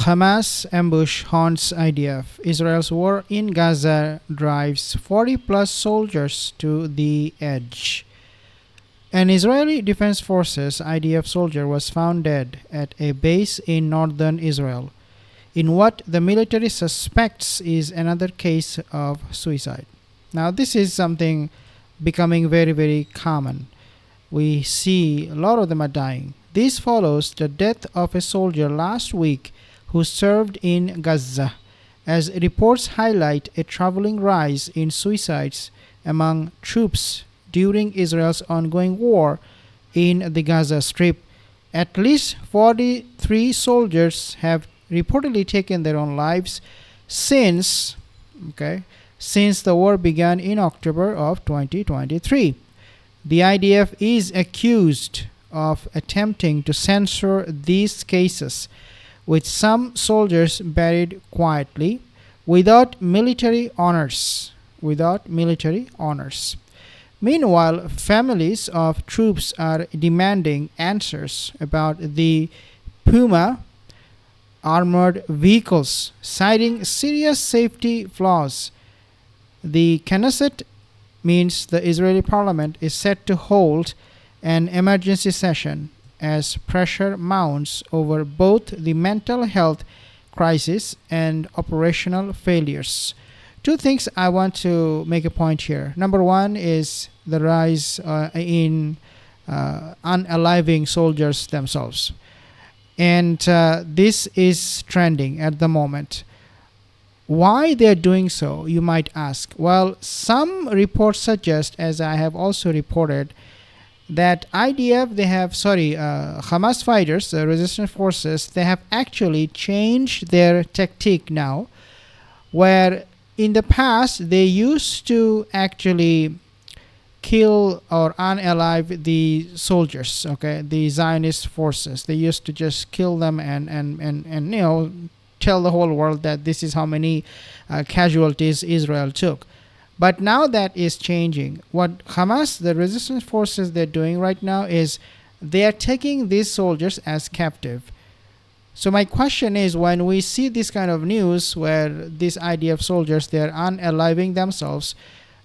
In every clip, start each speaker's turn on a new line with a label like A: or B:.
A: Hamas ambush haunts IDF. Israel's war in Gaza drives 40 plus soldiers to the edge. An Israeli Defense Forces IDF soldier was found dead at a base in northern Israel, in what the military suspects is another case of suicide. Now, this is something becoming very, very common. We see a lot of them are dying. This follows the death of a soldier last week who served in Gaza, as reports highlight a troubling rise in suicides among troops during Israel's ongoing war in the Gaza Strip. At least 43 soldiers have reportedly taken their own lives since the war began in October of 2023. The IDF is accused of attempting to censor these cases, with some soldiers buried quietly without military honors. Meanwhile, families of troops are demanding answers about the Puma armored vehicles, citing serious safety flaws. The Knesset, means the Israeli parliament, is set to hold an emergency session as pressure mounts over both the mental health crisis and operational failures. Two things I want to make a point here. Number one is the rise in unaliving soldiers themselves. And this is trending at the moment. Why they're doing so, you might ask. Well, some reports suggest, as I have also reported, that Hamas fighters, the resistance forces, they have actually changed their tactic now, where in the past they used to actually kill or unalive the soldiers, the Zionist forces. They used to just kill them and tell the whole world that this is how many casualties Israel took. But now that is changing. What Hamas, the resistance forces, they're doing right now is they are taking these soldiers as captive. So my question is, when we see this kind of news where these IDF soldiers, they're unaliving themselves,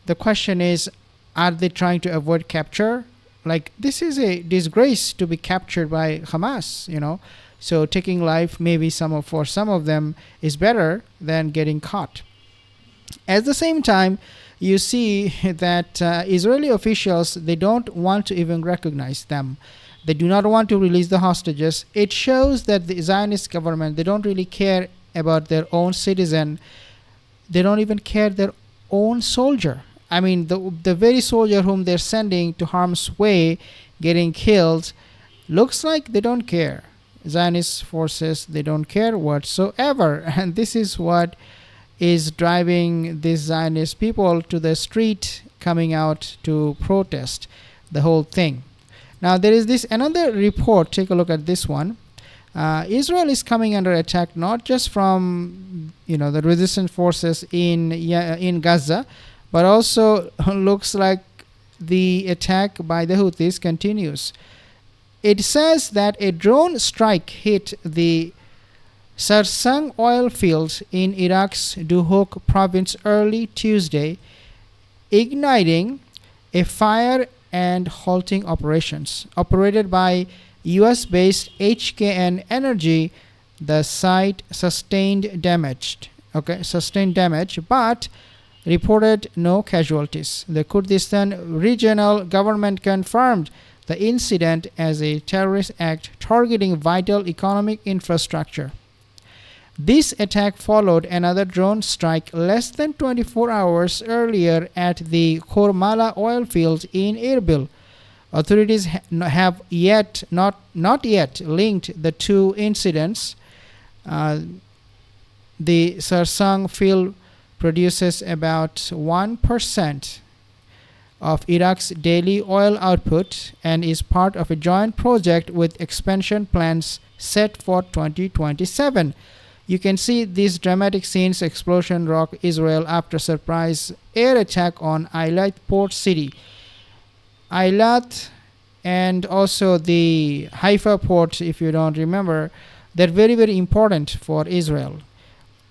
A: the question is, are they trying to avoid capture? Like, this is a disgrace to be captured by Hamas, So taking life, maybe for some of them, is better than getting caught. At the same time, you see that Israeli officials, they don't want to even recognize them. They do not want to release the hostages. It shows that the Zionist government, they don't really care about their own citizen. They don't even care their own soldier. I mean, the very soldier whom they're sending to harm's way, getting killed, looks like they don't care. Zionist forces, they don't care whatsoever. And this is what is driving these Zionist people to the street, coming out to protest the whole thing. Now, there is another report. Take a look at this one. Israel is coming under attack not just from the resistance forces in Gaza, but also looks like the attack by the Houthis continues. It says that a drone strike hit the Sarsang oil fields in Iraq's Duhok province early Tuesday, igniting a fire and halting operations. Operated by US-based HKN Energy, the site sustained damage, but reported no casualties. The Kurdistan regional government confirmed the incident as a terrorist act targeting vital economic infrastructure. This attack followed another drone strike less than 24 hours earlier at the Khormala oil fields in Erbil. Authorities have not yet linked the two incidents. The Sarsang field produces about 1% of Iraq's daily oil output and is part of a joint project with expansion plans set for 2027. You can see these dramatic scenes. Explosion rock Israel after surprise air attack on Eilat port city. Eilat and also the Haifa port, if you don't remember, They're very, very important for Israel.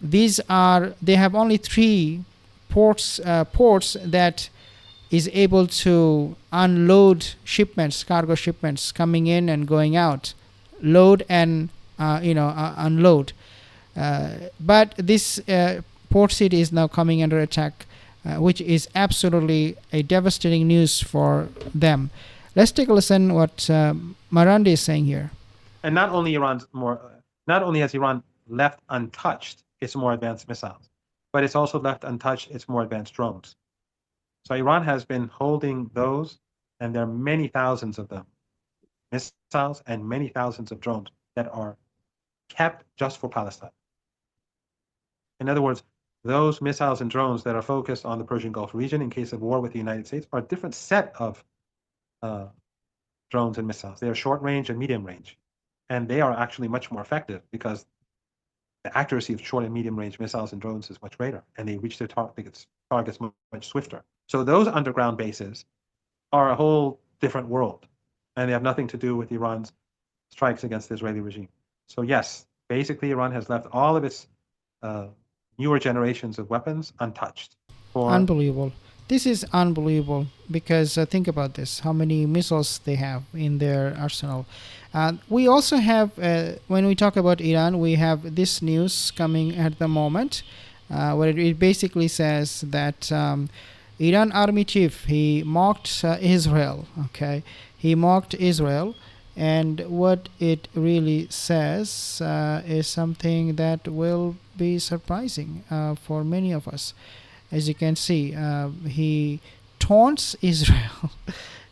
A: They have only three ports that is able to unload shipments, cargo shipments coming in and going out, load and unload. But this port city is now coming under attack, which is absolutely a devastating news for them. Let's take a listen what Marandi is saying here.
B: And not only has Iran left untouched its more advanced missiles, but it's also left untouched its more advanced drones. So Iran has been holding those, and there are many thousands of them, missiles and many thousands of drones that are kept just for Palestine. In other words, those missiles and drones that are focused on the Persian Gulf region in case of war with the United States are a different set of drones and missiles. They are short range and medium range. And they are actually much more effective because the accuracy of short and medium range missiles and drones is much greater, and they reach their targets much swifter. So those underground bases are a whole different world, and they have nothing to do with Iran's strikes against the Israeli regime. So yes, basically Iran has left all of its newer generations of weapons untouched.
A: Unbelievable. This is unbelievable because think about this, how many missiles they have in their arsenal. We also have, when we talk about Iran, we have this news coming at the moment where it basically says that Iran army chief, he mocked Israel. Okay, he mocked Israel, and what it really says is something that will be surprising for many of us. As you can see, he taunts Israel.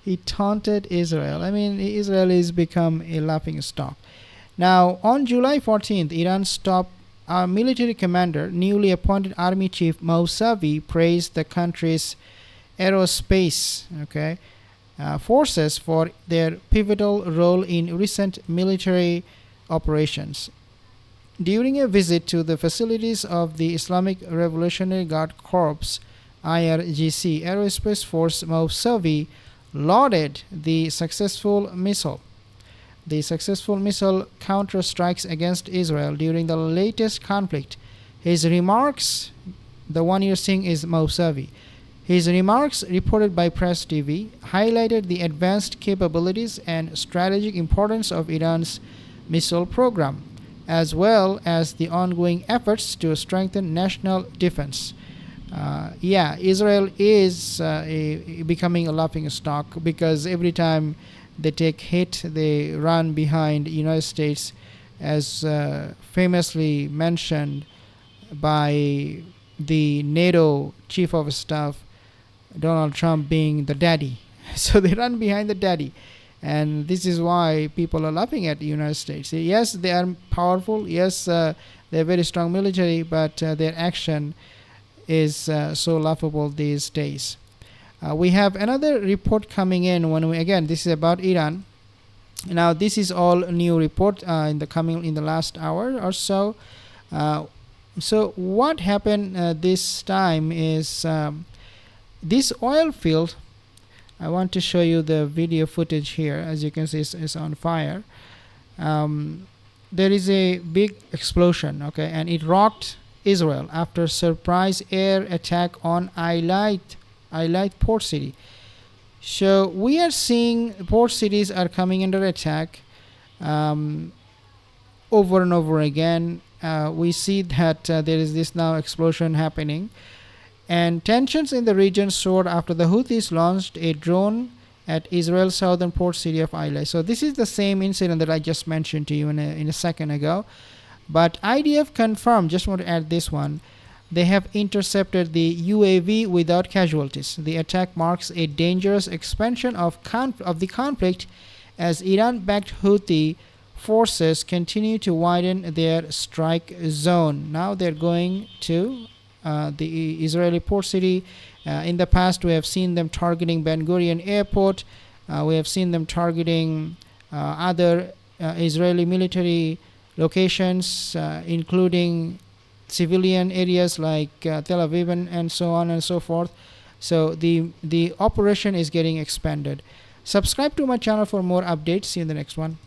A: He taunted Israel. I mean, Israel has become a laughing stock. Now, on July 14th, Iran's top military commander, newly appointed Army Chief Mousavi, praised the country's aerospace forces for their pivotal role in recent military operations. During a visit to the facilities of the Islamic Revolutionary Guard Corps (IRGC) Aerospace Force, Mousavi lauded the successful missile counterstrikes against Israel during the latest conflict. His remarks, the one you're seeing is Mousavi. His remarks, reported by Press TV, highlighted the advanced capabilities and strategic importance of Iran's missile program, as well as the ongoing efforts to strengthen national defense. Israel is becoming a laughing stock because every time they take hit, they run behind the United States, as famously mentioned by the NATO chief of staff, Donald Trump, being the daddy. So they run behind the daddy. And this is why people are laughing at the United States. Yes, they are powerful. Yes, they're very strong military, but their action is so laughable these days. We have another report coming in. This is about Iran. Now, this is all new report in the last hour or so. So what happened this time is this oil field. I want to show you the video footage here. As you can see, it's on fire. There is a big explosion, and it rocked Israel after surprise air attack on Eilat port city. So we are seeing port cities are coming under attack over and over again. We see that there is this now explosion happening. And tensions in the region soared after the Houthis launched a drone at Israel's southern port city of Eilat. So this is the same incident that I just mentioned to you in a second ago. But IDF confirmed, just want to add this one, they have intercepted the UAV without casualties. The attack marks a dangerous expansion of the conflict as Iran-backed Houthi forces continue to widen their strike zone. Now they're going to the Israeli port city. In the past, we have seen them targeting Ben Gurion Airport. We have seen them targeting other Israeli military locations, including civilian areas like Tel Aviv and so on and so forth. So the operation is getting expanded. Subscribe to my channel for more updates. See you in the next one.